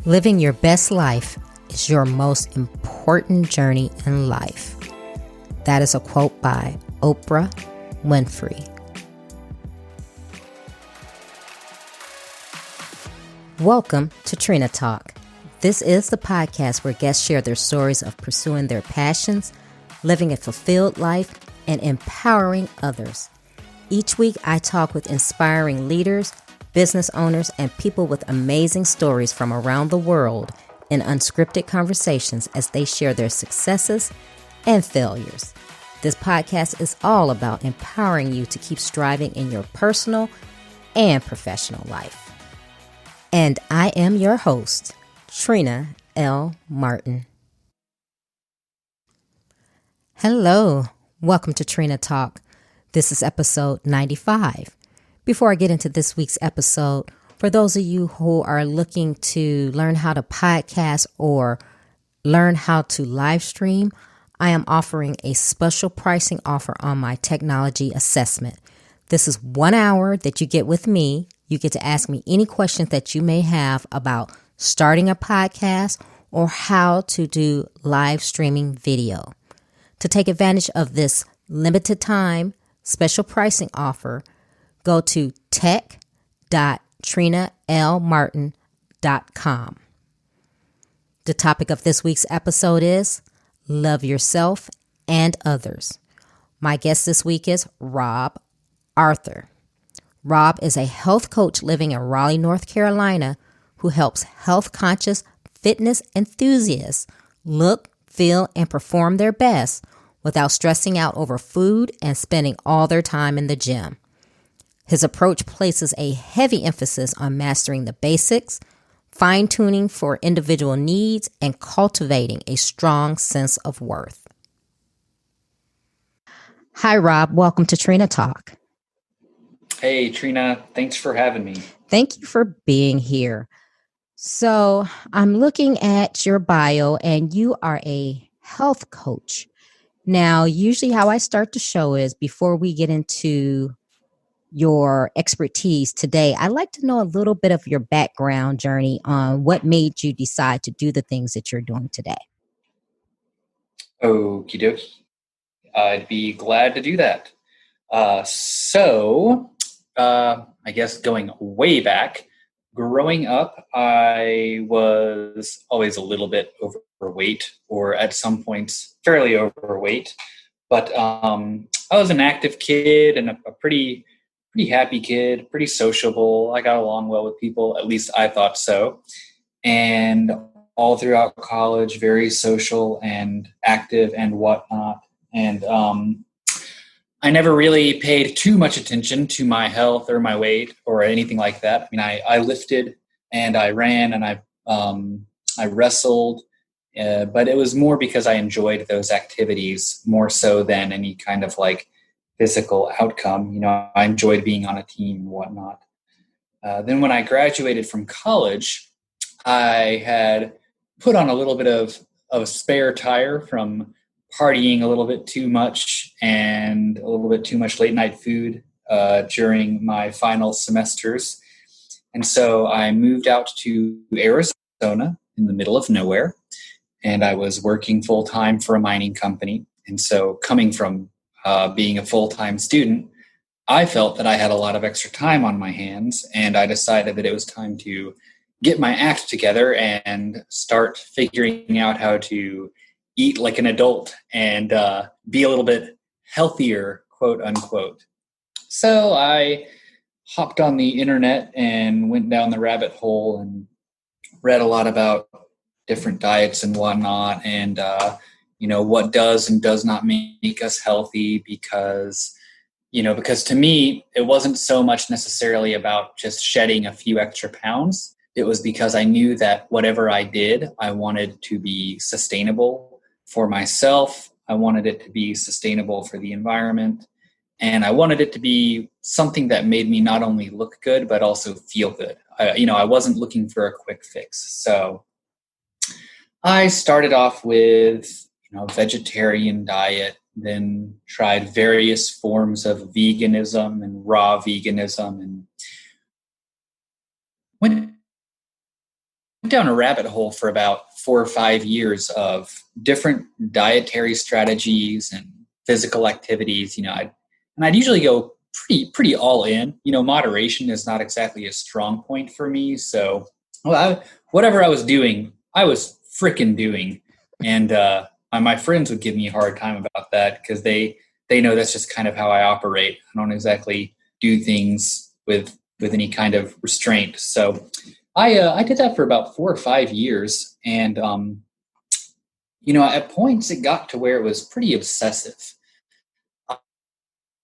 Living your best life is your most important journey in life. That is a quote by Oprah Winfrey. Welcome to Trina Talk. This is the podcast where guests share their stories of pursuing their passions, living a fulfilled life, and empowering others. Each week, I talk with inspiring leaders, business owners, and people with amazing stories from around the world in unscripted conversations as they share their successes and failures. This podcast is all about empowering you to keep striving in your personal and professional life. And I am your host, Trina L. Martin. Hello, welcome to Trina Talk. This is episode 95. Before I get into this week's episode, for those of you who are looking to learn how to podcast or learn how to live stream, I am offering a special pricing offer on my technology assessment. This is 1 hour that you get with me. You get to ask me any questions that you may have about starting a podcast or how to do live streaming video. To take advantage of this limited time special pricing offer, go to tech.trinalmartin.com. The topic of this week's episode is Love Yourself and Others. My guest this week is Rob Arthur. Rob is a health coach living in Raleigh, North Carolina, who helps health-conscious fitness enthusiasts look, feel, and perform their best without stressing out over food and spending all their time in the gym. His approach places a heavy emphasis on mastering the basics, fine-tuning for individual needs, and cultivating a strong sense of worth. Hi, Rob. Welcome to Trina Talk. Hey, Trina. Thanks for having me. Thank you for being here. So I'm looking at your bio, and you are a health coach. Now, usually how I start the show is before we get into your expertise today, I'd like to know a little bit of your background journey on what made you decide to do the things that you're doing today. Okie dokie. I'd be glad to do that. I guess going way back, growing up, I was always a little bit overweight, or at some points fairly overweight. But I was an active kid and a pretty happy kid, pretty sociable. I got along well with people, at least I thought so. And all throughout college, very social and active and whatnot. And I never really paid too much attention to my health or my weight or anything like that. I mean, I lifted and I ran and I wrestled, but it was more because I enjoyed those activities more so than any kind of like physical outcome. You know, I enjoyed being on a team and whatnot. Then when I graduated from college, I had put on a little bit of a spare tire from partying a little bit too much and a little bit too much late night food during my final semesters. And so I moved out to Arizona in the middle of nowhere, and I was working full time for a mining company. And so coming from being a full-time student, I felt that I had a lot of extra time on my hands, and I decided that it was time to get my act together and start figuring out how to eat like an adult and be a little bit healthier, quote unquote. So I hopped on the internet and went down the rabbit hole and read a lot about different diets and whatnot, and what does and does not make us healthy, because to me, it wasn't so much necessarily about just shedding a few extra pounds. It was because I knew that whatever I did, I wanted to be sustainable for myself. I wanted it to be sustainable for the environment. And I wanted it to be something that made me not only look good, but also feel good. I wasn't looking for a quick fix. So I started off with, vegetarian diet, then tried various forms of veganism and raw veganism, and went down a rabbit hole for about 4 or 5 years of different dietary strategies and physical activities. I'd usually go pretty all in. Moderation is not exactly a strong point for me. So, whatever I was doing, I was freaking doing, and my friends would give me a hard time about that because they know that's just kind of how I operate. I don't exactly do things with any kind of restraint. So I did that for about 4 or 5 years, and at points it got to where it was pretty obsessive,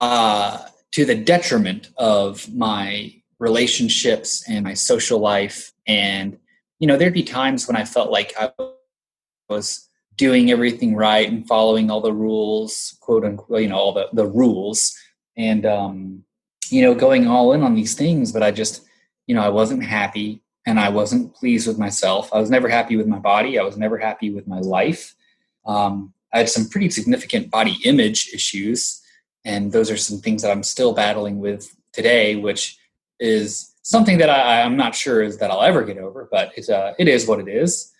to the detriment of my relationships and my social life. And there'd be times when I felt like I was doing everything right and following all the rules, quote unquote, all the rules, and going all in on these things. But I just, I wasn't happy and I wasn't pleased with myself. I was never happy with my body. I was never happy with my life. I had some pretty significant body image issues, and those are some things that I'm still battling with today, which is something that I'm not sure is that I'll ever get over, but it is what it is.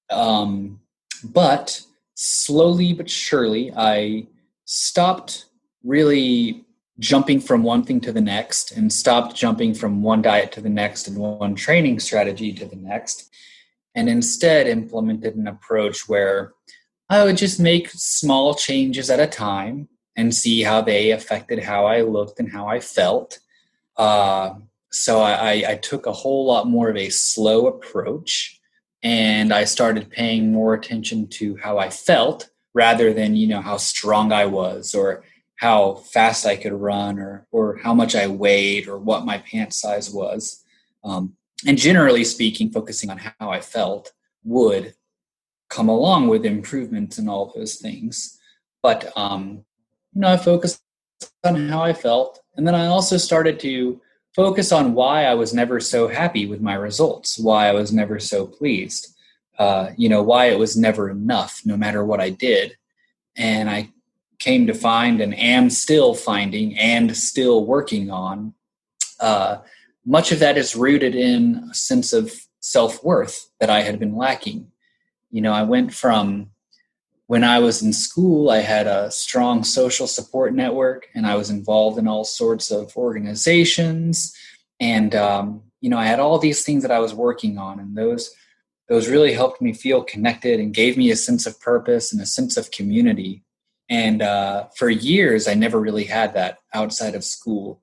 But slowly but surely, I stopped really jumping from one thing to the next and stopped jumping from one diet to the next and one training strategy to the next, and instead implemented an approach where I would just make small changes at a time and see how they affected how I looked and how I felt. So I took a whole lot more of a slow approach, and I started paying more attention to how I felt rather than, how strong I was or how fast I could run or how much I weighed or what my pant size was. And generally speaking, focusing on how I felt would come along with improvements in all those things. But, I focused on how I felt. And then I also started to focus on why I was never so happy with my results, why I was never so pleased, why it was never enough, no matter what I did. And I came to find and am still finding and still working on, much of that is rooted in a sense of self-worth that I had been lacking. I went from when I was in school, I had a strong social support network and I was involved in all sorts of organizations. And, I had all these things that I was working on, and those really helped me feel connected and gave me a sense of purpose and a sense of community. And for years, I never really had that outside of school.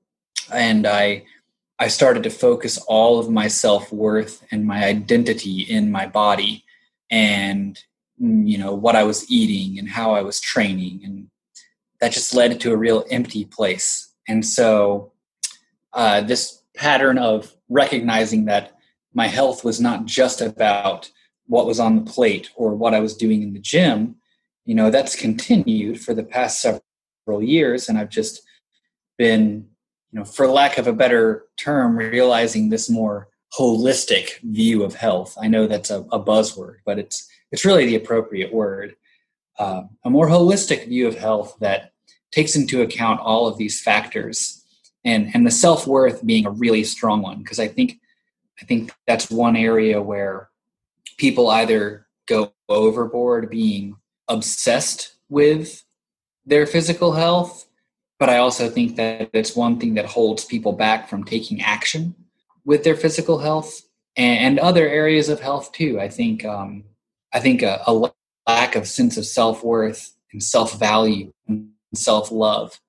And I started to focus all of my self-worth and my identity in my body and, what I was eating and how I was training. And that just led to a real empty place. And so this pattern of recognizing that my health was not just about what was on the plate or what I was doing in the gym, that's continued for the past several years. And I've just been, for lack of a better term, realizing this more holistic view of health. I know that's a buzzword, but it's really the appropriate word. A more holistic view of health that takes into account all of these factors, and the self-worth being a really strong one, because I think that's one area where people either go overboard being obsessed with their physical health, but I also think that it's one thing that holds people back from taking action with their physical health and other areas of health too. I think a lack of sense of self-worth and self-value and self-love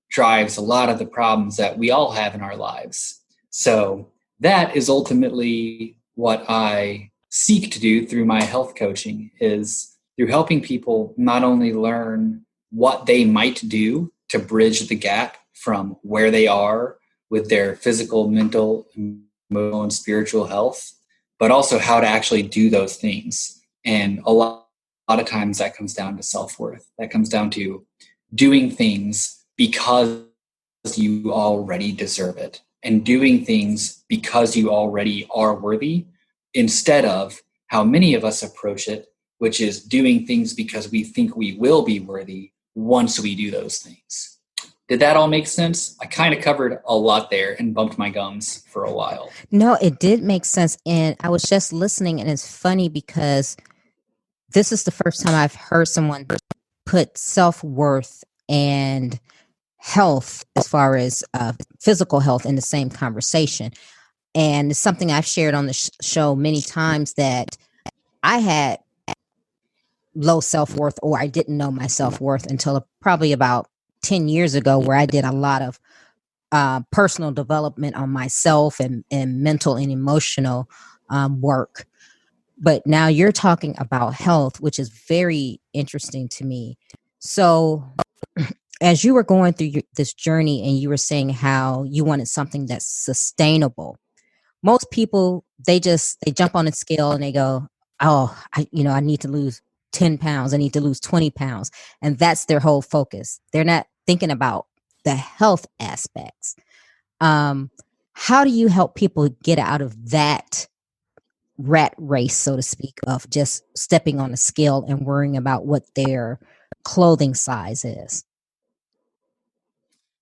drives a lot of the problems that we all have in our lives. So that is ultimately what I seek to do through my health coaching, is through helping people not only learn what they might do to bridge the gap from where they are with their physical, mental, emotional, and spiritual health, but also how to actually do those things. And a lot of times that comes down to self-worth. That comes down to doing things because you already deserve it, and doing things because you already are worthy, instead of how many of us approach it, which is doing things because we think we will be worthy once we do those things. Did that all make sense? I kind of covered a lot there and bumped my gums for a while. No, it did make sense. And I was just listening, and it's funny because this is the first time I've heard someone put self worth and health, as far as physical health, in the same conversation. And it's something I've shared on the show many times, that I had low self worth, or I didn't know my self worth until probably about 10 years ago, where I did a lot of personal development on myself, and mental and emotional work. But now you're talking about health, which is very interesting to me. So, as you were going through this journey, and you were saying how you wanted something that's sustainable, most people, they jump on a scale and they go, oh, I need to lose 10 pounds, I need to lose 20 pounds, and that's their whole focus. They're not thinking about the health aspects. um how do you help people get out of that rat race, so to speak, of just stepping on a scale and worrying about what their clothing size is?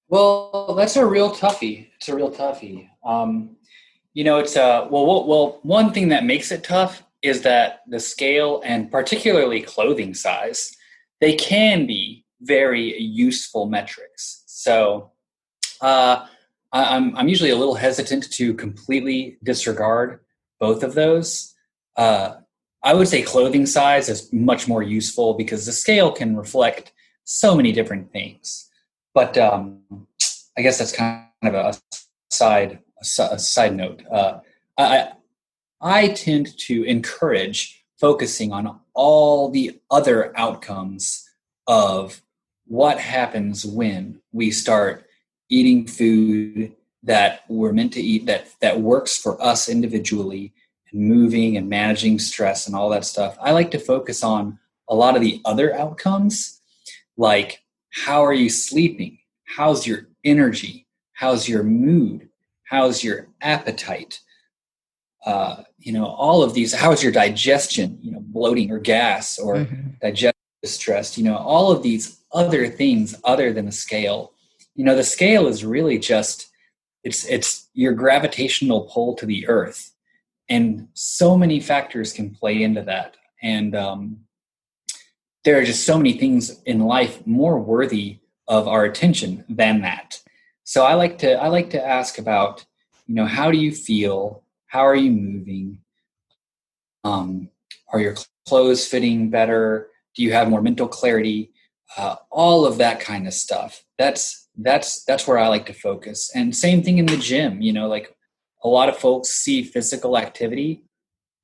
Well, that's a real toughie. It's a real toughie. It's one thing that makes it tough is that the scale, and particularly clothing size, they can be very useful metrics. So I'm usually a little hesitant to completely disregard both of those. Uh, I would say clothing size is much more useful because the scale can reflect so many different things. But I guess that's kind of a side note. I I tend to encourage focusing on all the other outcomes of what happens when we start eating food that we're meant to eat, that works for us individually, and moving and managing stress and all that stuff. I like to focus on a lot of the other outcomes, like how are you sleeping? How's your energy? How's your mood? How's your appetite? All of these, how's your digestion, bloating or gas or Mm-hmm. digestive distress, all of these other things other than the scale. The scale is really just, it's your gravitational pull to the earth. And so many factors can play into that. And there are just so many things in life more worthy of our attention than that. So I like to ask about, how do you feel? How are you moving? Um, are your clothes fitting better? Do you have more mental clarity? All of that kind of stuff. That's where I like to focus. And same thing in the gym. Like a lot of folks see physical activity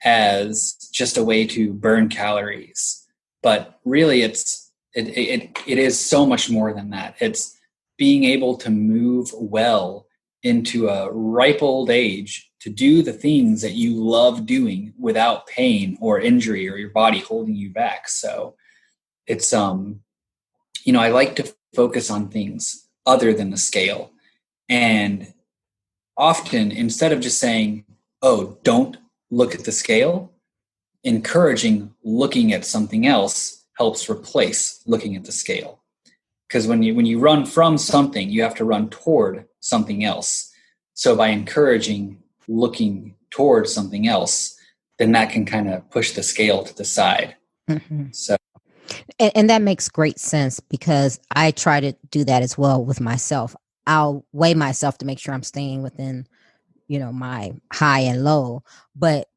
as just a way to burn calories, but really it is so much more than that. It's being able to move well into a ripe old age to do the things that you love doing without pain or injury or your body holding you back. So it's I like to focus on things other than the scale. And often, instead of just saying, oh, don't look at the scale, encouraging looking at something else helps replace looking at the scale. Because when you run from something, you have to run toward something else. So by encouraging looking towards something else, then that can kind of push the scale to the side. Mm-hmm. So And that makes great sense, because I try to do that as well with myself. I'll weigh myself to make sure I'm staying within, my high and low. But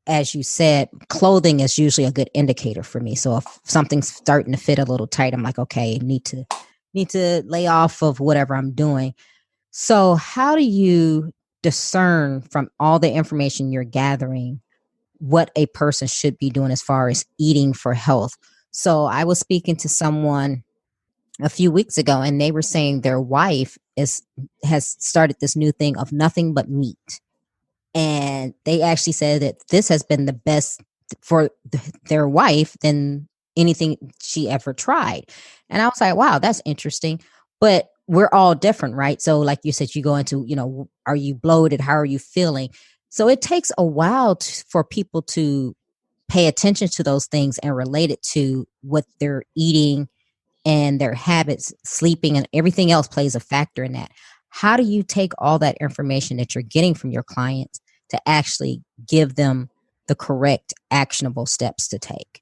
as you said, clothing is usually a good indicator for me. So if something's starting to fit a little tight, I'm like, okay, need to lay off of whatever I'm doing. So how do you discern from all the information you're gathering what a person should be doing as far as eating for health? So I was speaking to someone a few weeks ago, and they were saying their wife has started this new thing of nothing but meat. And they actually said that this has been the best for their wife than anything she ever tried. And I was like, wow, that's interesting. But we're all different, right? So like you said, you go into, are you bloated? How are you feeling? So it takes a while for people to pay attention to those things and relate it to what they're eating and their habits, sleeping, and everything else plays a factor in that. How do you take all that information that you're getting from your clients to actually give them the correct actionable steps to take?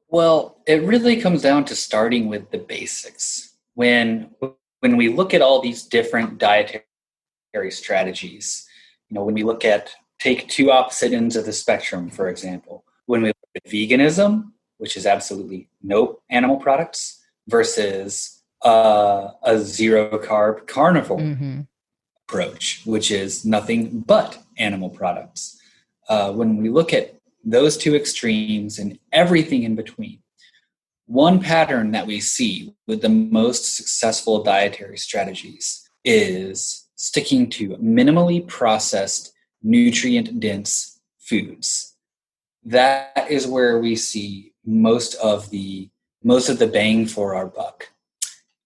Well, it really comes down to starting with the basics. When we look at all these different dietary strategies, when we look at take two opposite ends of the spectrum, for example, when we look at veganism, which is absolutely no animal products, versus a zero carb carnivore approach, which is nothing but animal products. When we look at those two extremes and everything in between, one pattern that we see with the most successful dietary strategies is sticking to minimally processed, nutrient-dense foods. That is where we see most of the bang for our buck.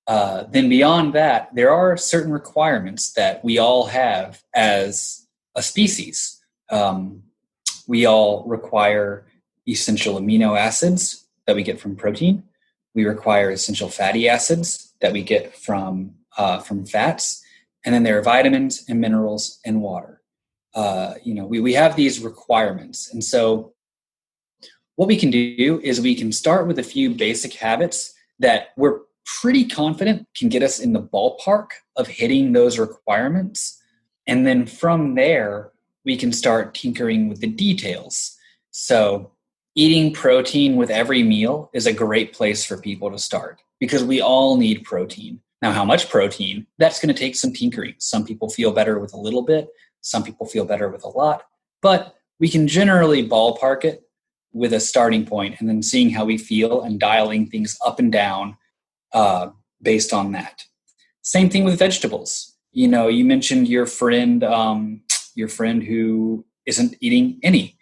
Then beyond that, there are certain requirements that we all have as a species. We all require essential amino acids that we get from protein. We require essential fatty acids that we get from fats. And then there are vitamins and minerals and water. We have these requirements. And so what we can do is we can start with a few basic habits that we're pretty confident can get us in the ballpark of hitting those requirements. And then from there, we can start tinkering with the details. So eating protein with every meal is a great place for people to start because we all need protein. Now, how much protein? That's going to take some tinkering. Some people feel better with a little bit. Some people feel better with a lot. But we can generally ballpark it with a starting point and then seeing how we feel and dialing things up and down based on that. Same thing with vegetables. You mentioned your friend who isn't eating any.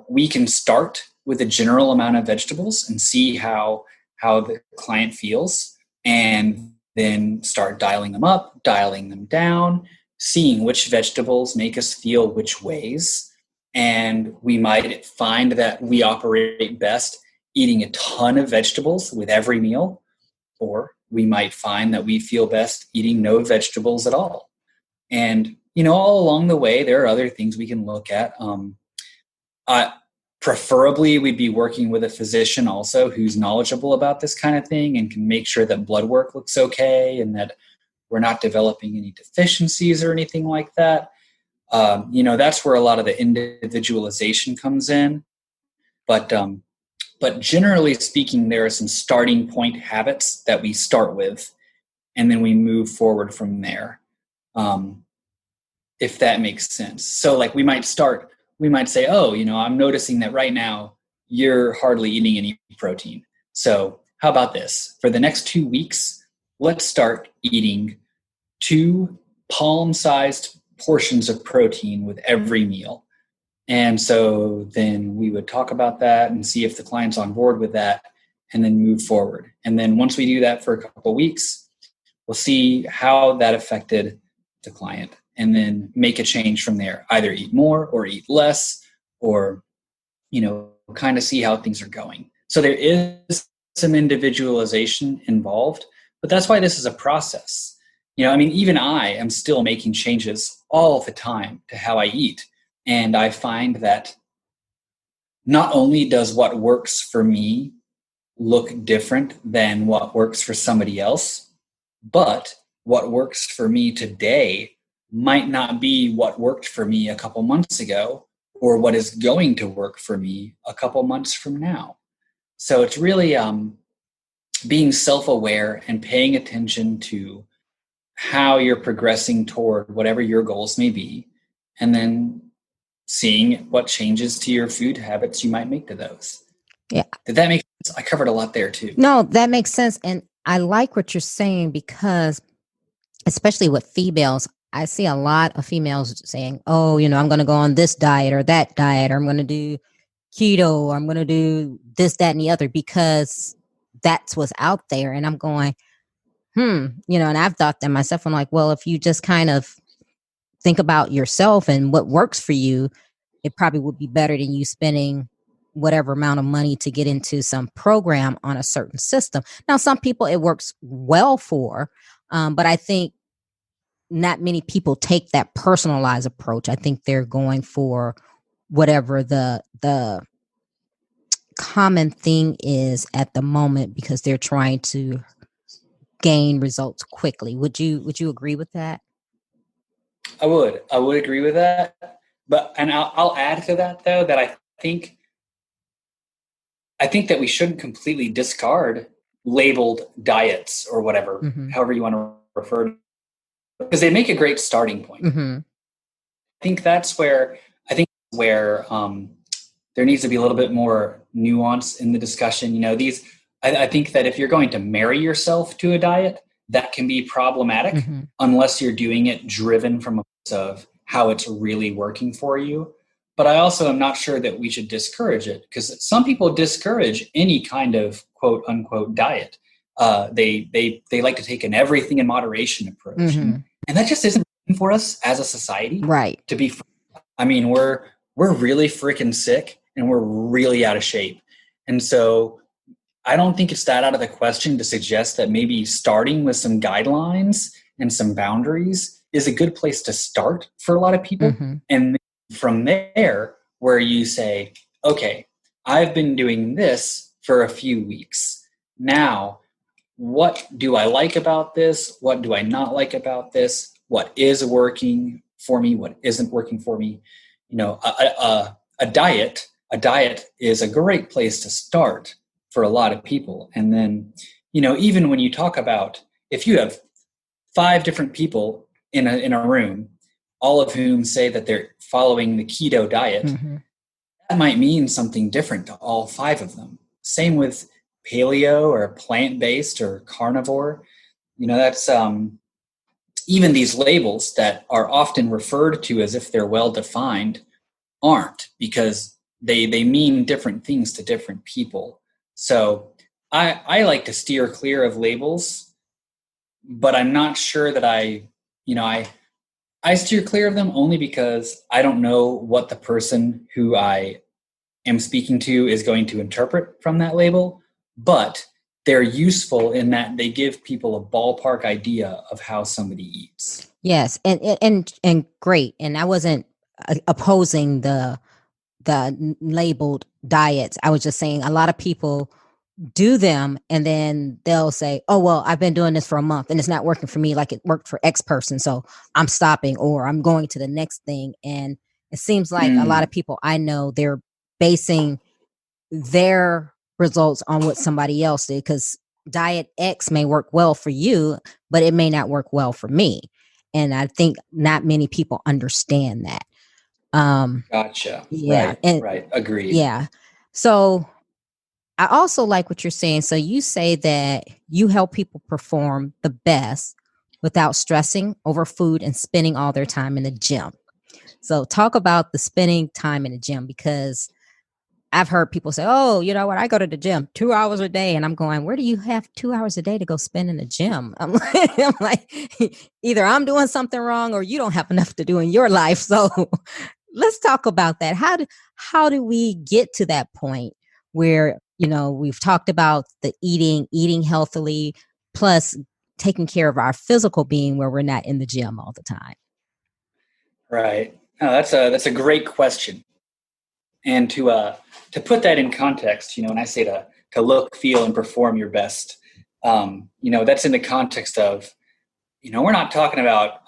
We can start with a general amount of vegetables and see how the client feels, and then start dialing them up, dialing them down, seeing which vegetables make us feel which ways. And we might find that we operate best eating a ton of vegetables with every meal, or we might find that we feel best eating no vegetables at all. And, all along the way, there are other things we can look at. Preferably, we'd be working with a physician also who's knowledgeable about this kind of thing and can make sure that blood work looks okay and that we're not developing any deficiencies or anything like that. That's where a lot of the individualization comes in. But generally speaking, there are some starting point habits that we start with, and then we move forward from there. If that makes sense. So we might say, I'm noticing that right now you're hardly eating any protein. So how about this? For the next 2 weeks, let's start eating 2 palm-sized portions of protein with every meal. And so then we would talk about that and see if the client's on board with that and then move forward. And then once we do that for a couple of weeks, we'll see how that affected the client and then make a change from there. Either eat more or eat less or, kind of see how things are going. So there is some individualization involved, but that's why this is a process. Even I am still making changes all the time to how I eat. And I find that not only does what works for me look different than what works for somebody else, but what works for me today might not be what worked for me a couple months ago or what is going to work for me a couple months from now. So it's really being self-aware and paying attention to how you're progressing toward whatever your goals may be, and then seeing what changes to your food habits you might make to those. Yeah. Did that make sense? I covered a lot there too. No, that makes sense. And I like what you're saying because, especially with females, I see a lot of females saying, oh, I'm going to go on this diet or that diet, or I'm going to do keto, or I'm going to do this, that, and the other because that's what's out there. And I'm going, and I've thought that myself. I'm like, well, if you just kind of think about yourself and what works for you, it probably would be better than you spending whatever amount of money to get into some program on a certain system. Now, some people it works well for, but I think not many people take that personalized approach. I think they're going for whatever the common thing is at the moment because they're trying to gain results quickly. Would you agree with that? I would agree with that. But and I'll add to that though that think I think that we shouldn't completely discard labeled diets or whatever, Mm-hmm. however you want to refer to it, because they make a great starting point. Mm-hmm. I think where there needs to be a little bit more nuance in the discussion. You know, I think that if you're going to marry yourself to a diet, that can be problematic Mm-hmm. unless you're doing it driven from a place of how it's really working for you. But I also am not sure that we should discourage it because some people discourage any kind of quote unquote diet. They like to take an everything in moderation approach, Mm-hmm. and that just isn't for us as a society. Right. To be, I mean, we're really freaking sick and we're really out of shape, and so I don't think it's that out of the question to suggest that maybe starting with some guidelines and some boundaries is a good place to start for a lot of people. Mm-hmm. And from there, where you say, okay, I've been doing this for a few weeks. Now, what do I like about this? What do I not like about this? What is working for me? What isn't working for me? You know, a diet is a great place to start for a lot of people. And then, you know, even when you talk about if you have 5 different people in a room, all of whom say that they're following the keto diet, Mm-hmm. that might mean something different to all 5 of them. Same with paleo or plant-based or carnivore. You know, that's even these labels that are often referred to as if they're well defined aren't, because they mean different things to different people. So I like to steer clear of labels, but I'm not sure that I steer clear of them only because I don't know what the person who I am speaking to is going to interpret from that label, but they're useful in that they give people a ballpark idea of how somebody eats. Yes, and great. And I wasn't opposing the labeled diets. I was just saying a lot of people do them and then they'll say, oh, well, I've been doing this for a month and it's not working for me like it worked for X person. So I'm stopping or I'm going to the next thing. And it seems like a lot of people I know, they're basing their results on what somebody else did because diet X may work well for you, but it may not work well for me. And I think not many people understand that. Gotcha. Yeah. Right. And Right. Agreed. yeah. So I also like what you're saying. So you say that you help people perform the best without stressing over food and spending all their time in the gym. So talk about the spending time in the gym because I've heard people say, oh, you know what? I go to the gym 2 hours a day. And I'm going, where do you have 2 hours a day to go spend in the gym? I'm like, either I'm doing something wrong or you don't have enough to do in your life. So let's talk about that. How do we get to that point where, you know, we've talked about the eating healthily, plus taking care of our physical being where we're not in the gym all the time? Right. No, that's a great question. And to put that in context, you know, when I say to look, feel, and perform your best, you know, that's in the context of, you know, we're not talking about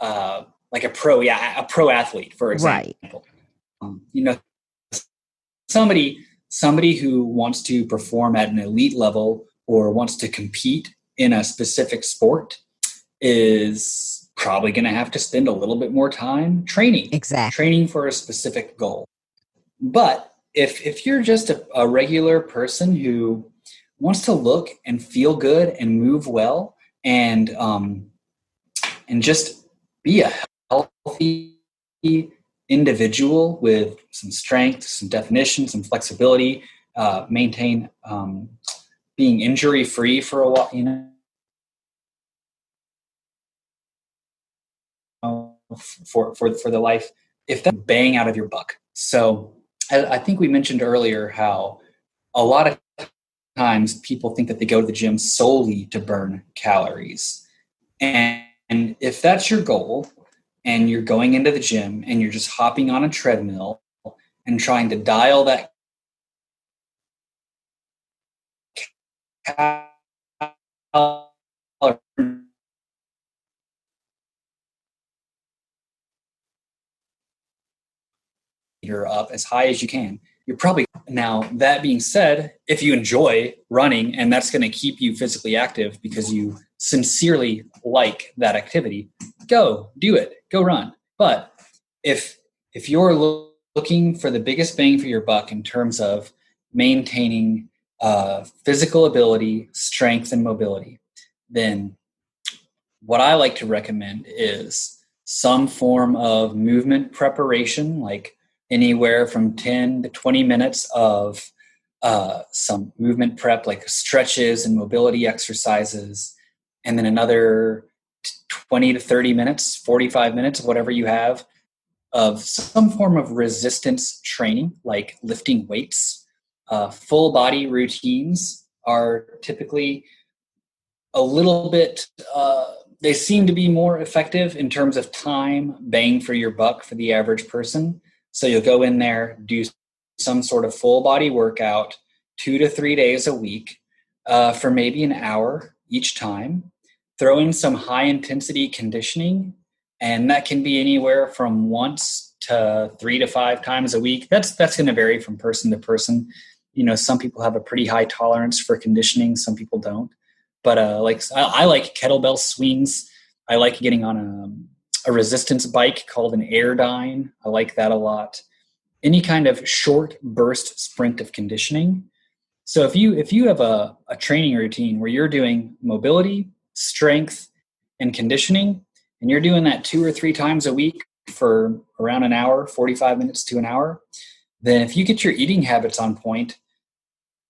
like a pro athlete, for Right. example. You know, somebody who wants to perform at an elite level or wants to compete in a specific sport is probably going to have to spend a little bit more time Exactly. training for a specific goal. But if you're just a regular person who wants to look and feel good and move well and just be a healthy individual with some strength, some definition, some flexibility, maintain being injury free for a while, you know, for the life, if that bang out of your buck. So I think we mentioned earlier how a lot of times people think that they go to the gym solely to burn calories. And if that's your goal and you're going into the gym and you're just hopping on a treadmill and trying to dial that calorie meter up as high as you can, you're probably now. That being said, if you enjoy running and that's going to keep you physically active because you sincerely like that activity, go do it. Go run. But if you're looking for the biggest bang for your buck in terms of maintaining physical ability, strength, and mobility, then what I like to recommend is some form of movement preparation, like anywhere from 10 to 20 minutes of some movement prep, like stretches and mobility exercises, and then another 20 to 30 minutes, 45 minutes, whatever you have, of some form of resistance training, like lifting weights. Full body routines are typically a little bit, they seem to be more effective in terms of time, bang for your buck for the average person. So you'll go in there, do some sort of full body workout 2 to 3 days a week for maybe an hour each time. Throw in some high intensity conditioning, and that can be anywhere from once to 3 to 5 times a week. That's going to vary from person to person. You know, some people have a pretty high tolerance for conditioning, some people don't. But like I like kettlebell swings. I like getting on a resistance bike called an Airdyne. I like that a lot. Any kind of short burst sprint of conditioning. So if you have a training routine where you're doing mobility, strength, and conditioning, and you're doing that 2 or 3 times a week for around an hour, 45 minutes to an hour, then if you get your eating habits on point,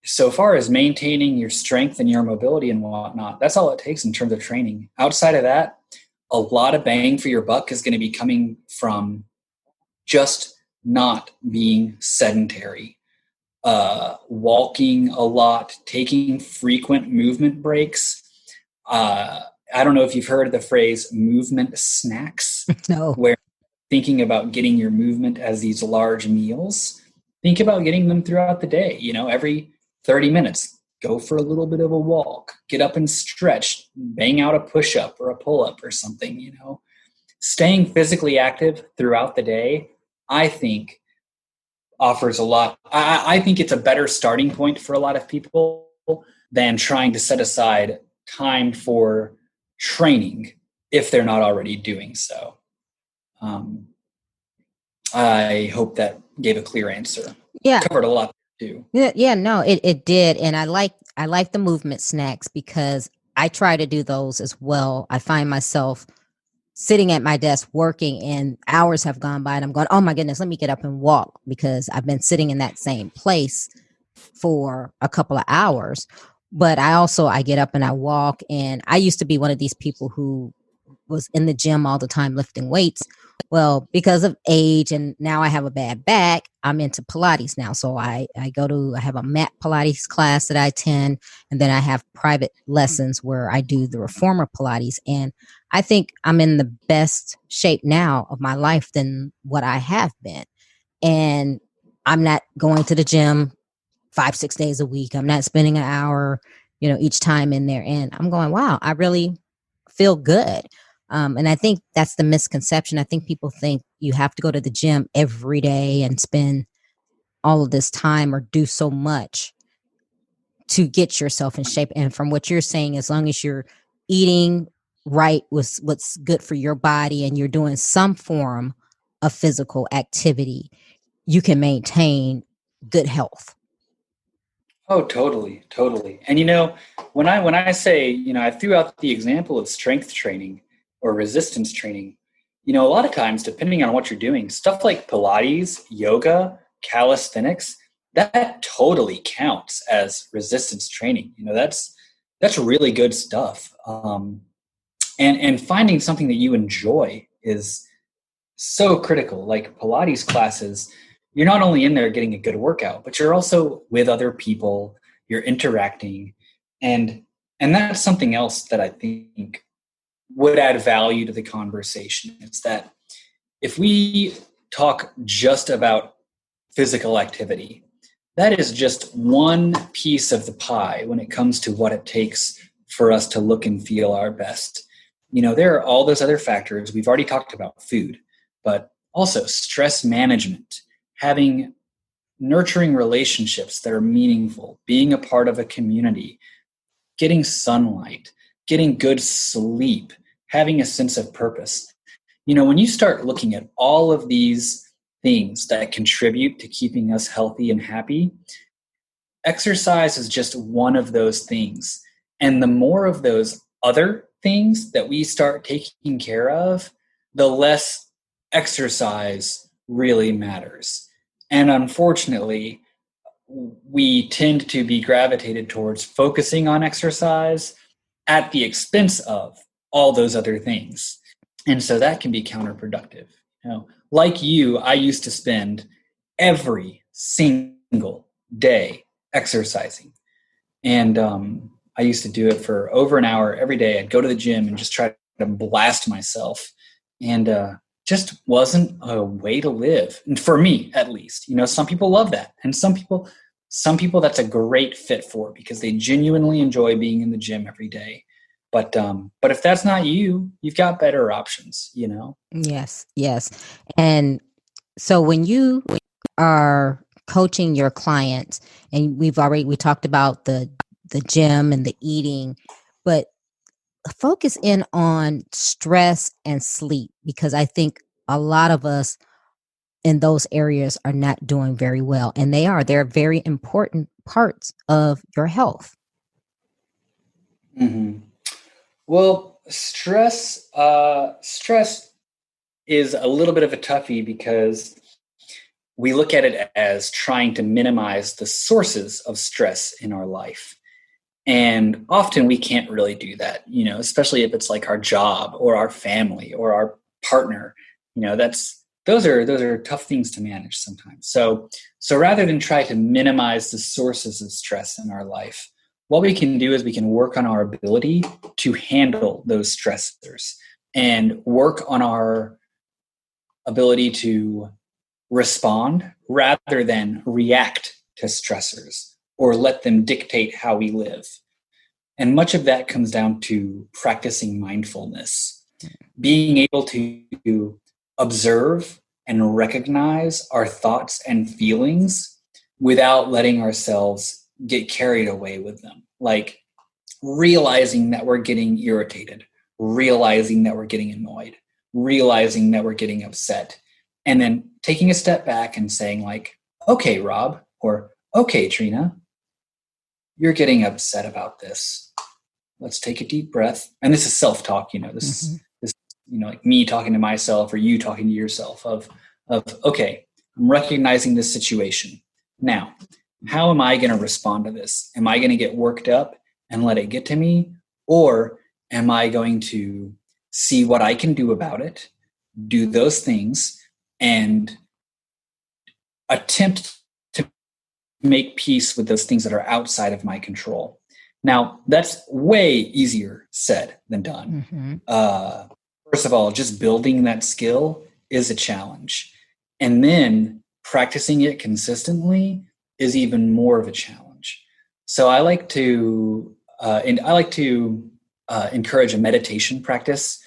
so far as maintaining your strength and your mobility and whatnot, that's all it takes in terms of training. Outside of that, a lot of bang for your buck is going to be coming from just not being sedentary, walking a lot, taking frequent movement breaks. I don't know if you've heard of the phrase movement snacks, No. where thinking about getting your movement as these large meals. Think about getting them throughout the day. You know, every 30 minutes, go for a little bit of a walk, get up and stretch, bang out a push up or a pull up or something. You know, staying physically active throughout the day, I think, offers a lot. I think it's a better starting point for a lot of people than trying to set aside time for training if they're not already doing so. Um, I hope that gave a clear answer. Yeah. Covered a lot too. Yeah, no, it did. And I like the movement snacks because I try to do those as well. I find myself sitting at my desk working and hours have gone by and I'm going, oh my goodness, let me get up and walk because I've been sitting in that same place for a couple of hours. But I get up and I walk, and I used to be one of these people who was in the gym all the time lifting weights. Well, because of age and now I have a bad back, I'm into Pilates now. So I have a mat Pilates class that I attend, and then I have private lessons where I do the reformer Pilates. And I think I'm in the best shape now of my life than what I have been. And I'm not going to the gym 5, 6 days a week. I'm not spending an hour, each time in there. And I'm going, wow, I really feel good. And I think that's the misconception. I think people think you have to go to the gym every day and spend all of this time or do so much to get yourself in shape. And from what you're saying, as long as you're eating right with what's good for your body and you're doing some form of physical activity, you can maintain good health. Oh, totally, totally. And you know, when I say, you know, I threw out the example of strength training or resistance training. You know, a lot of times, depending on what you're doing, stuff like Pilates, yoga, calisthenics, that totally counts as resistance training. You know, that's really good stuff. And finding something that you enjoy is so critical. Like Pilates classes, you're not only in there getting a good workout, but you're also with other people, you're interacting. And that's something else that I think would add value to the conversation. It's that if we talk just about physical activity, that is just one piece of the pie when it comes to what it takes for us to look and feel our best. There are all those other factors. We've already talked about food, but also stress management, having nurturing relationships that are meaningful, being a part of a community, getting sunlight, getting good sleep, having a sense of purpose. When you start looking at all of these things that contribute to keeping us healthy and happy, exercise is just one of those things. And the more of those other things that we start taking care of, the less exercise really matters. And unfortunately, we tend to be gravitated towards focusing on exercise at the expense of all those other things. And so that can be counterproductive. Like you, I used to spend every single day exercising. And I used to do it for over an hour every day. I'd go to the gym and just try to blast myself. And just wasn't a way to live. And for me, at least. Some people love that. And some people that's a great fit for, because they genuinely enjoy being in the gym every day. But if that's not you, you've got better options, Yes, yes. And so when you are coaching your clients, and we talked about the gym and the eating, but focus in on stress and sleep, because I think a lot of us in those areas are not doing very well, and they're very important parts of your health. Mm-hmm. Well, stress is a little bit of a toughie, because we look at it as trying to minimize the sources of stress in our life. And often we can't really do that, especially if it's like our job or our family or our partner. Those are tough things to manage sometimes. So rather than try to minimize the sources of stress in our life, what we can do is we can work on our ability to handle those stressors and work on our ability to respond rather than react to stressors or let them dictate how we live. And much of that comes down to practicing mindfulness, being able to observe and recognize our thoughts and feelings without letting ourselves get carried away with them. Like realizing that we're getting irritated, realizing that we're getting annoyed, realizing that we're getting upset, and then taking a step back and saying like, okay, Rob, or okay, Trina, you're getting upset about this. Let's take a deep breath. And this is self-talk, this, like me talking to myself or you talking to yourself of, okay, I'm recognizing this situation. Now, how am I going to respond to this? Am I going to get worked up and let it get to me? Or am I going to see what I can do about it, do those things, and attempt to make peace with those things that are outside of my control? Now, that's way easier said than done. Mm-hmm. First of all, just building that skill is a challenge. And then practicing it consistently is even more of a challenge. So I like to encourage a meditation practice,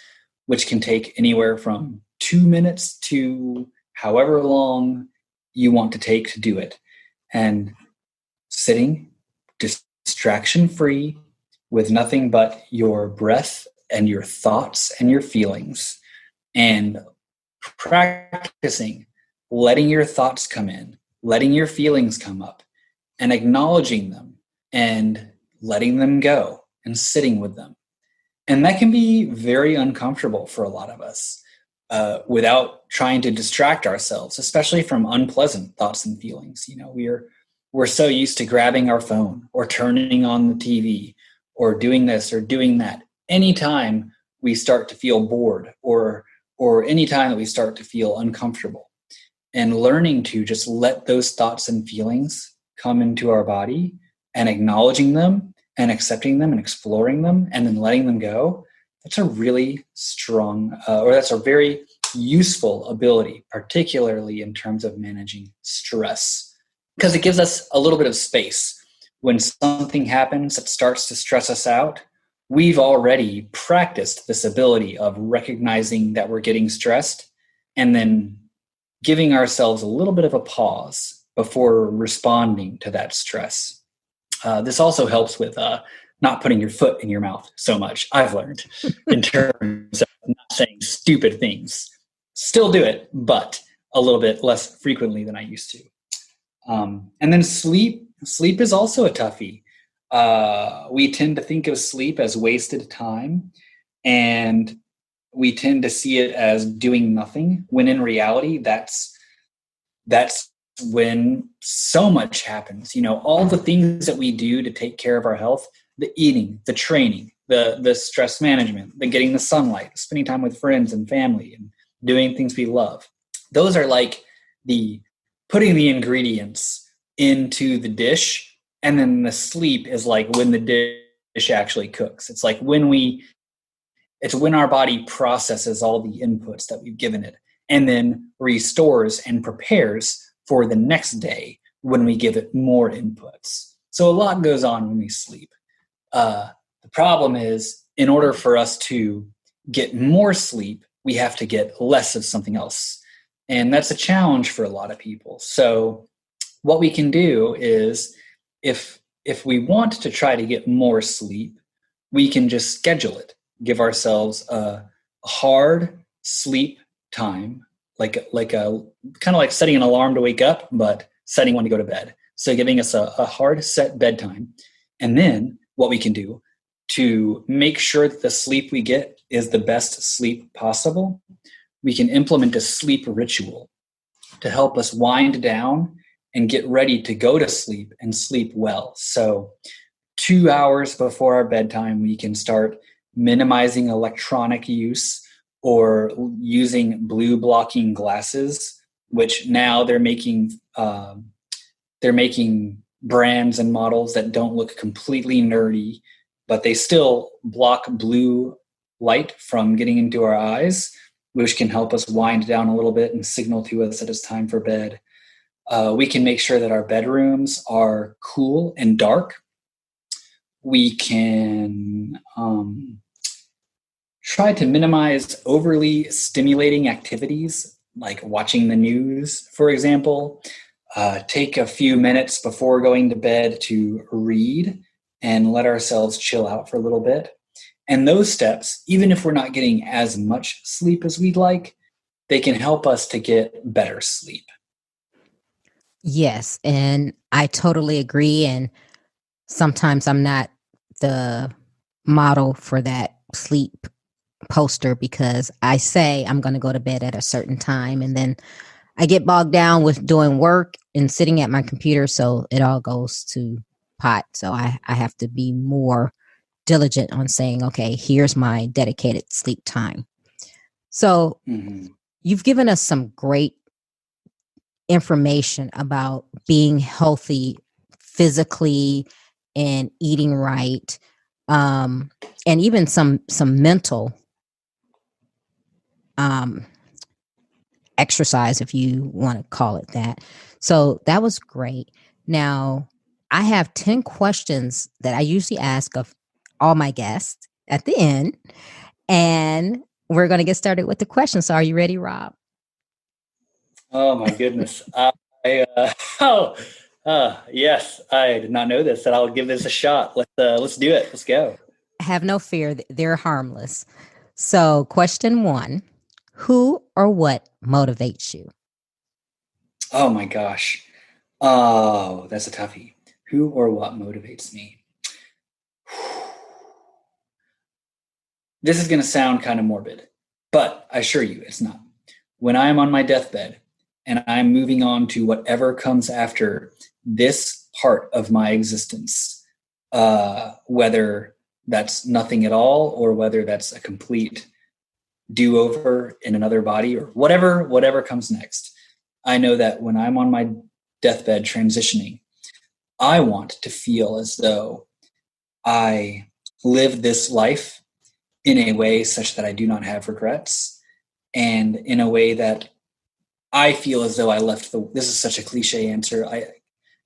which can take anywhere from 2 minutes to however long you want to take to do it. And sitting distraction-free with nothing but your breath and your thoughts and your feelings, and practicing letting your thoughts come in, letting your feelings come up, and acknowledging them and letting them go and sitting with them. And that can be very uncomfortable for a lot of us, without trying to distract ourselves, especially from unpleasant thoughts and feelings. We're so used to grabbing our phone or turning on the TV or doing this or doing that anytime we start to feel bored or anytime that we start to feel uncomfortable. and learning to just let those thoughts and feelings come into our body and acknowledging them and accepting them and exploring them and then letting them go, that's a really strong, or that's a very useful ability, particularly in terms of managing stress, because it gives us a little bit of space. When something happens that starts to stress us out, we've already practiced this ability of recognizing that we're getting stressed and then giving ourselves a little bit of a pause before responding to that stress. This also helps with not putting your foot in your mouth so much, I've learned, in terms of not saying stupid things. Still do it, but a little bit less frequently than I used to. And then sleep. Sleep is also a toughie. We tend to think of sleep as wasted time, and we tend to see it as doing nothing, when in reality, that's when so much happens. All the things that we do to take care of our health, the eating, the training, the stress management, the getting the sunlight, spending time with friends and family, and doing things we love. Those are like the putting the ingredients into the dish, and then the sleep is like when the dish actually cooks. It's like when our body processes all the inputs that we've given it and then restores and prepares for the next day when we give it more inputs. So a lot goes on when we sleep. The problem is, in order for us to get more sleep, we have to get less of something else. And that's a challenge for a lot of people. So what we can do is, if we want to try to get more sleep, we can just schedule it. Give ourselves a hard sleep time, like a kind of like setting an alarm to wake up, but setting one to go to bed. So giving us a hard set bedtime. And then what we can do to make sure that the sleep we get is the best sleep possible, we can implement a sleep ritual to help us wind down and get ready to go to sleep and sleep well. So 2 hours before our bedtime, we can start minimizing electronic use or using blue blocking glasses, which now they're making brands and models that don't look completely nerdy, but they still block blue light from getting into our eyes, which can help us wind down a little bit and signal to us that it's time for bed. We can make sure that our bedrooms are cool and dark. We can try to minimize overly stimulating activities, like watching the news, for example. Take a few minutes before going to bed to read and let ourselves chill out for a little bit. And those steps, even if we're not getting as much sleep as we'd like, they can help us to get better sleep. Yes, and I totally agree. And sometimes I'm not the model for that sleep poster, because I say I'm going to go to bed at a certain time, and then I get bogged down with doing work and sitting at my computer, so it all goes to pot. So I have to be more diligent on saying, okay, here's my dedicated sleep time. So you've given us some great information about being healthy physically and eating right, and even some mental exercise, if you want to call it that. So that was great. Now, I have 10 questions that I usually ask of all my guests at the end, and we're going to get started with the questions. So are you ready, Rob? Oh my goodness. Yes, I did not know this, and I'll give this a shot. Let's do it. Let's go. Have no fear. They're harmless. So question 1, who or what motivates you? Oh my gosh. Oh, that's a toughie. Who or what motivates me? This is going to sound kind of morbid, but I assure you it's not. When I am on my deathbed and I'm moving on to whatever comes after this part of my existence, whether that's nothing at all or whether that's a complete do-over in another body or whatever comes next, I know that when I'm on my deathbed transitioning, I want to feel as though I live this life in a way such that I do not have regrets, and in a way that I feel as though I left this is such a cliche answer. I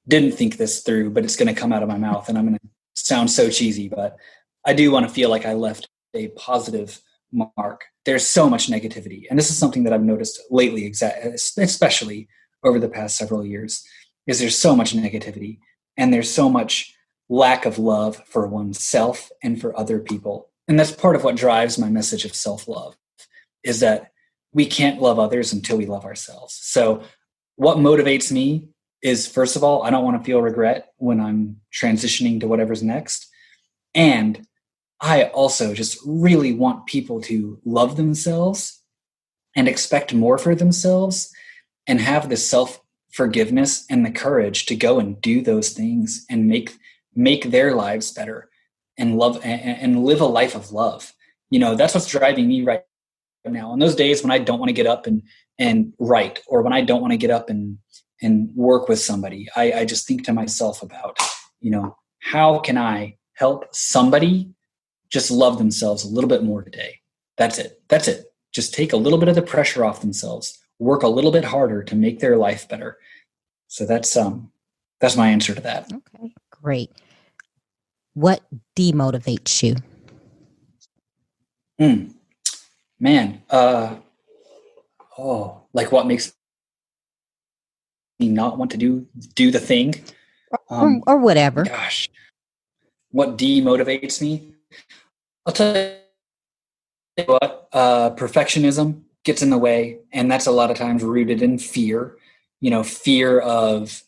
didn't think this through, but it's going to come out of my mouth and I'm going to sound so cheesy, but I do want to feel like I left a positive mark. There's so much negativity. And this is something that I've noticed lately, especially over the past several years, is there's so much negativity and there's so much lack of love for oneself and for other people. And that's part of what drives my message of self-love, is that we can't love others until we love ourselves. So what motivates me is, first of all, I don't want to feel regret when I'm transitioning to whatever's next. And I also just really want people to love themselves and expect more for themselves and have the self-forgiveness and the courage to go and do those things and make their lives better and love and live a life of love. That's what's driving me right now. On those days when I don't want to get up and write, or when I don't want to get up and work with somebody, I just think to myself about, how can I help somebody just love themselves a little bit more today? That's it. Just take a little bit of the pressure off themselves, work a little bit harder to make their life better. So that's my answer to that. Okay, great. What demotivates you? Man, like what makes me not want to do the thing? Or whatever. Gosh, what demotivates me? I'll tell you what, perfectionism gets in the way, and that's a lot of times rooted in fear. Fear of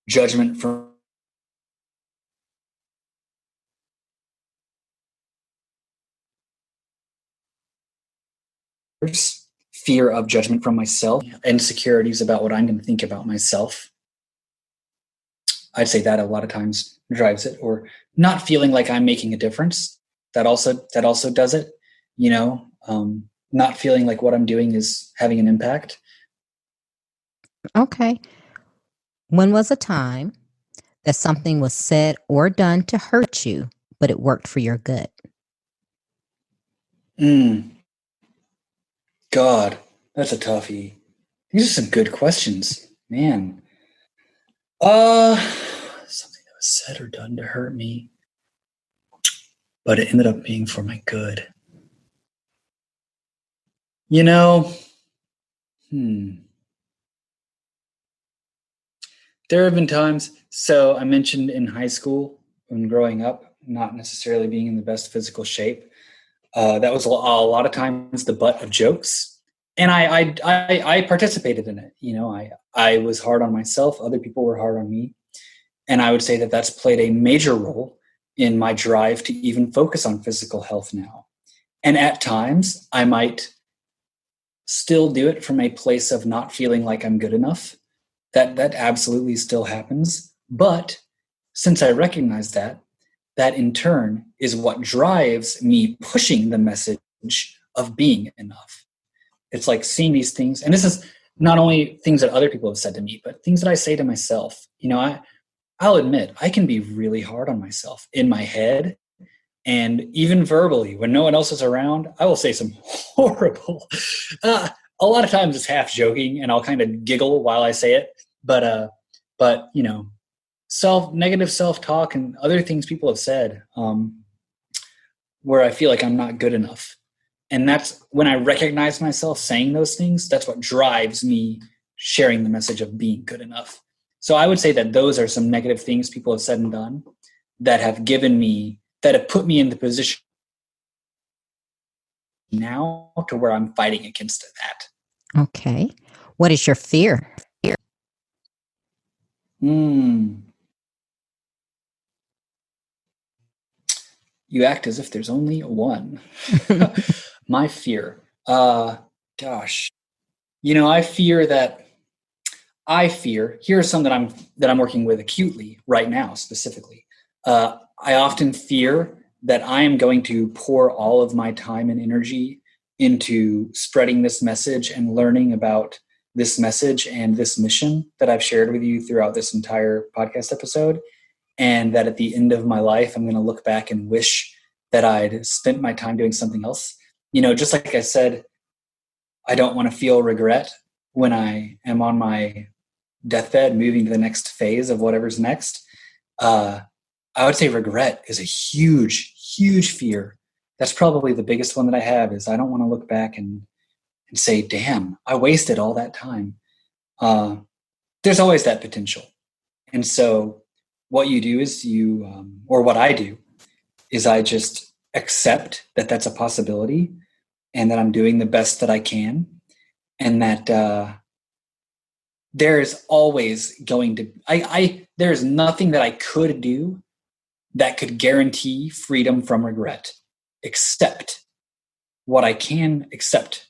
judgment from fear of judgment from myself, insecurities about what I'm going to think about myself. I'd say that a lot of times drives it, or not feeling like I'm making a difference. That also does it. Not feeling like what I'm doing is having an impact. Okay. When was a time that something was said or done to hurt you, but it worked for your good? God, that's a toughie. These are some good questions, man. Something that was said or done to hurt me, but it ended up being for my good. There have been times, so I mentioned in high school when growing up, not necessarily being in the best physical shape. That was a lot of times the butt of jokes. And I participated in it. I was hard on myself. Other people were hard on me. And I would say that that's played a major role in my drive to even focus on physical health now. And at times I might still do it from a place of not feeling like I'm good enough. That absolutely still happens. But since I recognize that in turn is what drives me pushing the message of being enough. It's like seeing these things, and this is not only things that other people have said to me, but things that I say to myself. I'll admit I can be really hard on myself in my head, and even verbally when no one else is around. I will say some horrible. A lot of times it's half joking, and I'll kind of giggle while I say it. But negative self-talk and other things people have said, where I feel like I'm not good enough. And that's when I recognize myself saying those things, that's what drives me sharing the message of being good enough. So I would say that those are some negative things people have said and done that have put me in the position now to where I'm fighting against that. Okay. What is your fear? You act as if there's only one. My fear. Gosh. I fear, here's some that I'm working with acutely right now, specifically. I often fear that I am going to pour all of my time and energy into spreading this message and learning about this message and this mission that I've shared with you throughout this entire podcast episode. And that at the end of my life, I'm going to look back and wish that I'd spent my time doing something else. Just like I said, I don't want to feel regret when I am on my deathbed, moving to the next phase of whatever's next. I would say regret is a huge, huge fear. That's probably the biggest one that I have, is I don't want to look back and say, damn, I wasted all that time. There's always that potential. And so what you do is or what I do is I just accept that that's a possibility, and that I'm doing the best that I can, and that there's always going to, there's nothing that I could do that could guarantee freedom from regret, except what I can accept,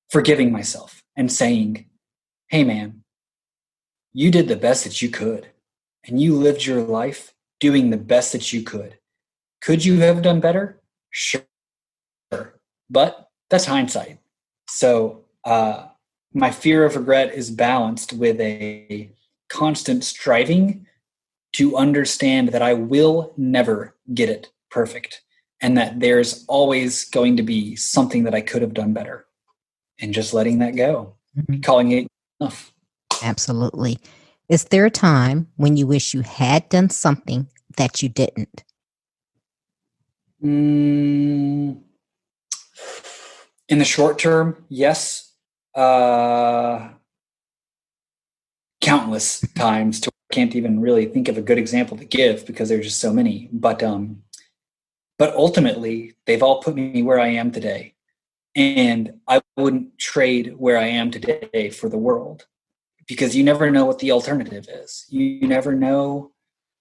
forgiving myself and saying, hey man, you did the best that you could, and you lived your life doing the best that you could. Could you have done better? Sure. But that's hindsight. So my fear of regret is balanced with a constant striving to understand that I will never get it perfect, and that there's always going to be something that I could have done better, and just letting that go, calling it enough. Absolutely. Is there a time when you wish you had done something that you didn't? In the short term, yes. Countless times, to I can't even really think of a good example to give because there's just so many. But ultimately, they've all put me where I am today, and I wouldn't trade where I am today for the world, because you never know what the alternative is. You never know,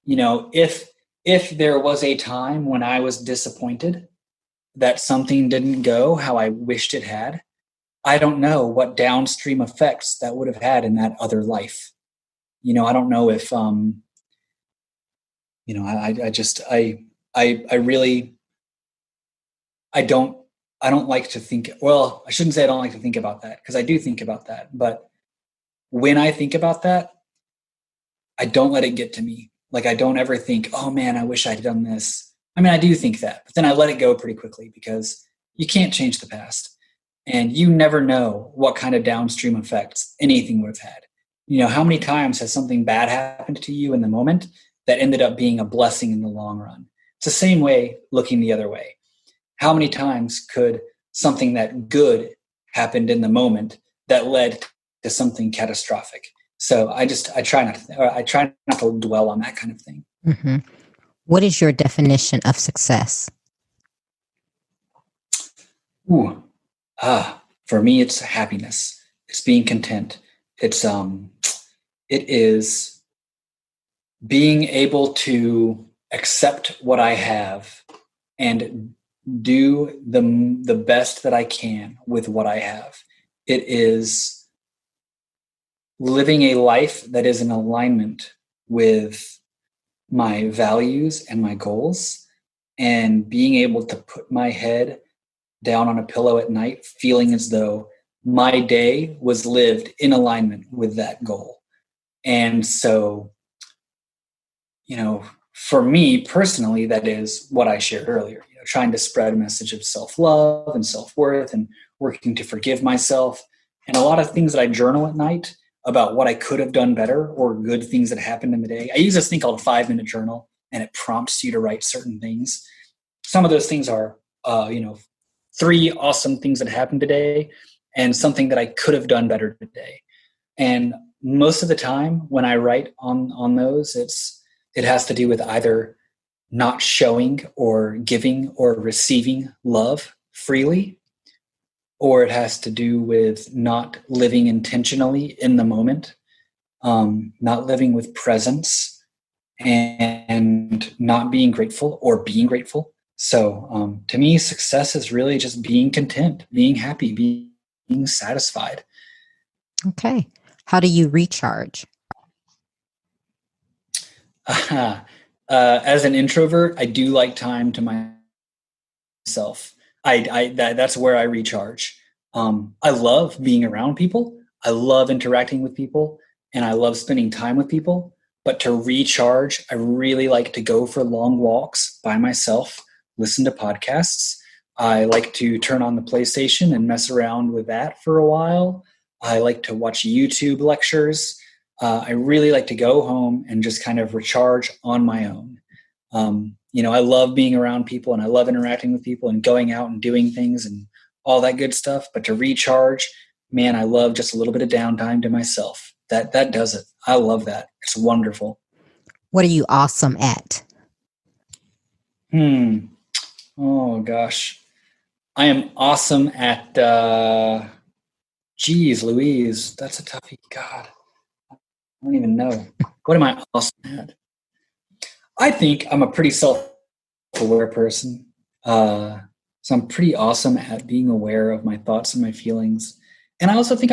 if there was a time when I was disappointed that something didn't go how I wished it had, I don't know what downstream effects that would have had in that other life. I don't know if, I don't like to think, well, I shouldn't say I don't like to think about that, because I do think about that. But when I think about that, I don't let it get to me. Like, I don't ever think, oh man, I wish I'd done this. I mean, I do think that, but then I let it go pretty quickly, because you can't change the past. And you never know what kind of downstream effects anything would have had. How many times has something bad happened to you in the moment that ended up being a blessing in the long run? It's the same way looking the other way. How many times could something that good happened in the moment that led to something catastrophic? So I try not to dwell on that kind of thing. Mm-hmm. What is your definition of success? For me, it's happiness. It's being content. It is being able to accept what I have and do the best that I can with what I have. It is living a life that is in alignment with my values and my goals, and being able to put my head down on a pillow at night feeling as though my day was lived in alignment with that goal. And so, for me personally, that is what I shared earlier, trying to spread a message of self-love and self-worth, and working to forgive myself, and a lot of things that I journal at night about what I could have done better, or good things that happened in the day. I use this thing called a 5-minute journal, and it prompts you to write certain things. Some of those things are, 3 awesome things that happened today, and something that I could have done better today. And most of the time when I write on those, it has to do with either not showing or giving or receiving love freely, or it has to do with not living intentionally in the moment, not living with presence, and not being grateful or being grateful. So to me, success is really just being content, being happy, being satisfied. Okay. How do you recharge? As an introvert, I do like time to myself. That's where I recharge. I love being around people. I love interacting with people, and I love spending time with people. But to recharge, I really like to go for long walks by myself, listen to podcasts. I like to turn on the PlayStation and mess around with that for a while. I like to watch YouTube lectures. I really like to go home and just kind of recharge on my own. I love being around people and I love interacting with people and going out and doing things and all that good stuff. But to recharge, man, I love just a little bit of downtime to myself. That does it. I love that. It's wonderful. What are you awesome at? Oh gosh. I am awesome at geez Louise. That's a toughie. God. I don't even know. What am I awesome at? I think I'm a pretty self-aware person. So I'm pretty awesome at being aware of my thoughts and my feelings. And I also think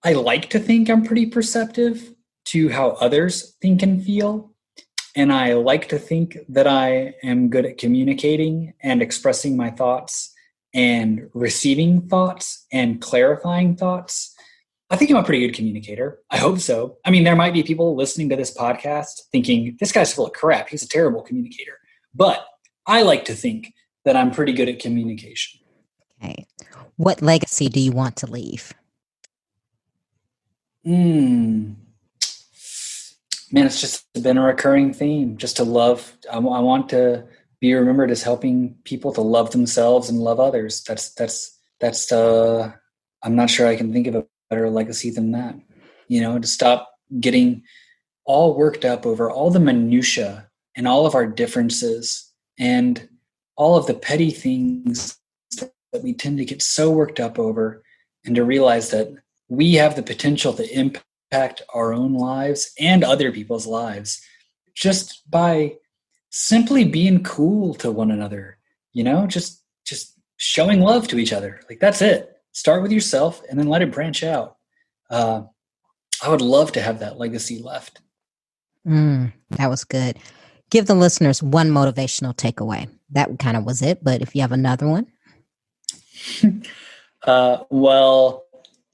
I like to think I'm pretty perceptive to how others think and feel. And I like to think that I am good at communicating and expressing my thoughts and receiving thoughts and clarifying thoughts. I think I'm a pretty good communicator. I hope so. I mean, there might be people listening to this podcast thinking, this guy's full of crap. He's a terrible communicator. But I like to think that I'm pretty good at communication. Okay. What legacy do you want to leave? Man, it's just been a recurring theme. Just to love. I want to be remembered as helping people to love themselves and love others. That's. I'm not sure I can think of a better legacy than that. To stop getting all worked up over all the minutia and all of our differences and all of the petty things that we tend to get so worked up over, and to realize that we have the potential to impact our own lives and other people's lives just by simply being cool to one another, just showing love to each other. Like, that's it. Start with yourself and then let it branch out. I would love to have that legacy left. That was good. Give the listeners one motivational takeaway. That kind of was it, but if you have another one. Well,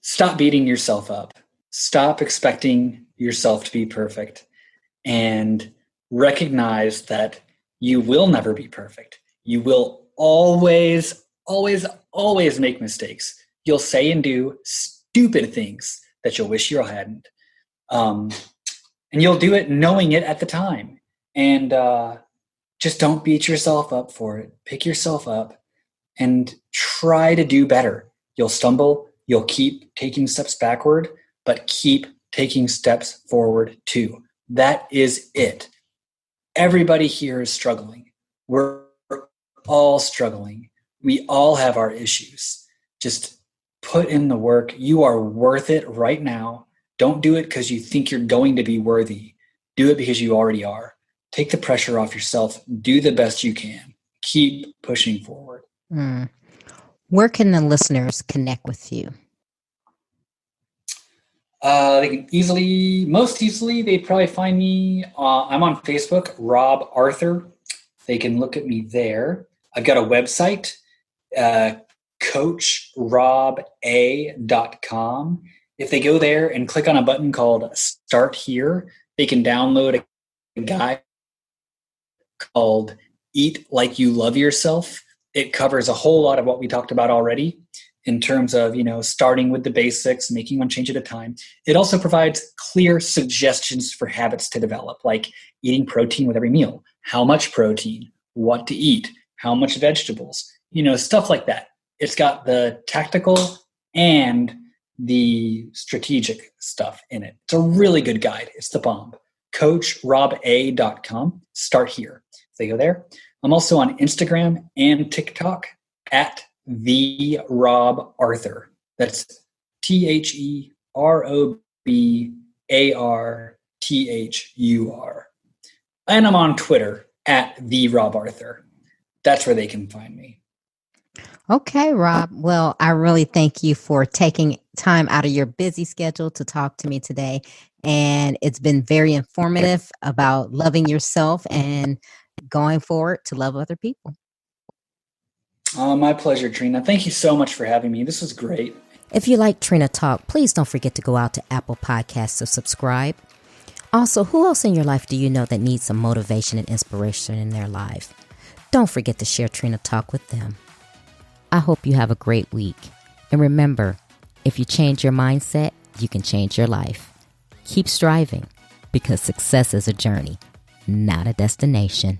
stop beating yourself up. Stop expecting yourself to be perfect, and recognize that you will never be perfect. You will always, always, always make mistakes. You'll say and do stupid things that you'll wish you hadn't. And you'll do it knowing it at the time. And just don't beat yourself up for it. Pick yourself up and try to do better. You'll stumble. You'll keep taking steps backward, but keep taking steps forward too. That is it. Everybody here is struggling. We're all struggling. We all have our issues. Just put in the work. You are worth it right now. Don't do it because you think you're going to be worthy. Do it because you already are. Take the pressure off yourself. Do the best you can. Keep pushing forward. Where can the listeners connect with you? They can most easily, they'd probably find me. I'm on Facebook, Rob Arthur. They can look at me there. I've got a website, coachroba.com. If they go there and click on a button called Start Here, they can download a guide called Eat Like You Love Yourself. It covers a whole lot of what we talked about already in terms of, starting with the basics, making one change at a time. It also provides clear suggestions for habits to develop, like eating protein with every meal, how much protein, what to eat, how much vegetables, stuff like that. It's got the tactical and the strategic stuff in it. It's a really good guide. It's the bomb. CoachRobA.com. Start here. If they go there. I'm also on Instagram and TikTok at the Rob Arthur. That's TheRobarthur. And I'm on Twitter at the Rob Arthur. That's where they can find me. Okay, Rob. Well, I really thank you for taking time out of your busy schedule to talk to me today. And it's been very informative about loving yourself and going forward to love other people. My pleasure, Trina. Thank you so much for having me. This was great. If you like Trina Talk, please don't forget to go out to Apple Podcasts to subscribe. Also, who else in your life do you know that needs some motivation and inspiration in their life? Don't forget to share Trina Talk with them. I hope you have a great week. And remember, if you change your mindset, you can change your life. Keep striving, because success is a journey, not a destination.